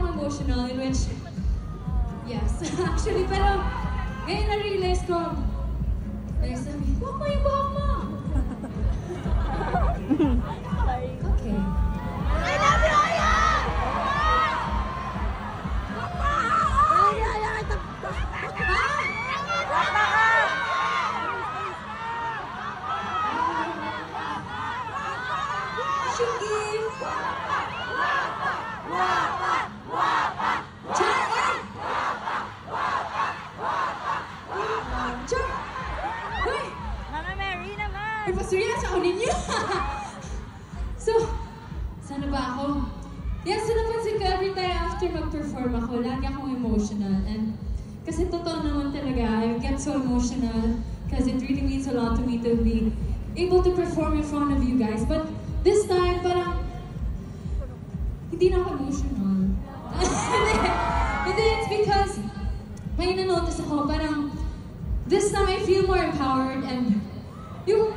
ako emotional in which, yes, actually, pero ngayon na-realize ko, like sabi, huwag mo yung buhok mo! Okay. I love you, Aya! Ipasuriya sa ako ninyo! So, sana ba ako? Yes, so napansin ko every time after mag-perform ako, lagi akong emotional. And kasi totoo naman talaga, I get so emotional because it really means a lot to me to be able to perform in front of you guys. But this time, parang hindi na ako emotional. Hindi, it's because may na-notice ako, parang this time I feel more empowered and yung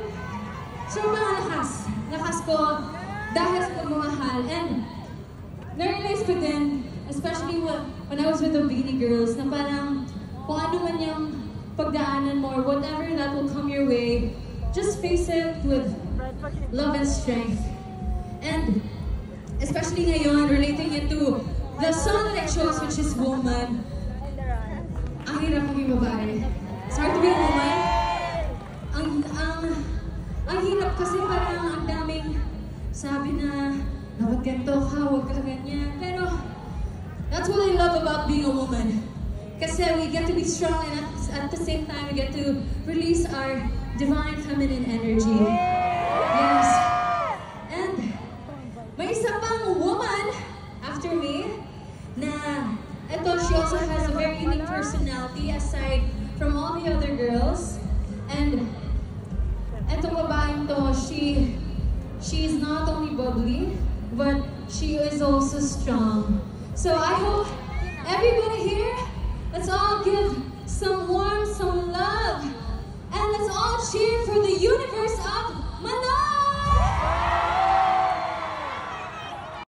sobrang lakas ko dahil sa pagmamahal. And na-realize ko din, especially when I was with the Beanie Girls, na parang kung ano man yung pagdaanan mo or whatever that will come your way, just face it with love and strength. And especially ngayon, relating it to the song that I chose, which is Woman. Ang hirap maging babae. It's hard to be a woman. Ang hirap kasi parang ang daming sabi na dapat ganito ka, huwag ka ganyan. Pero that's what I love about being a woman. Kasi we get to be strong and at the same time we get to release our divine feminine energy. Yes. And may isa pang woman after me na ito, she also has a very unique personality aside from all the other girls. And etong babaeng to, she is not only bubbly, but she is also strong. So I hope everybody here, let's all give some warmth, some love, and let's all cheer for the universe of Manoj!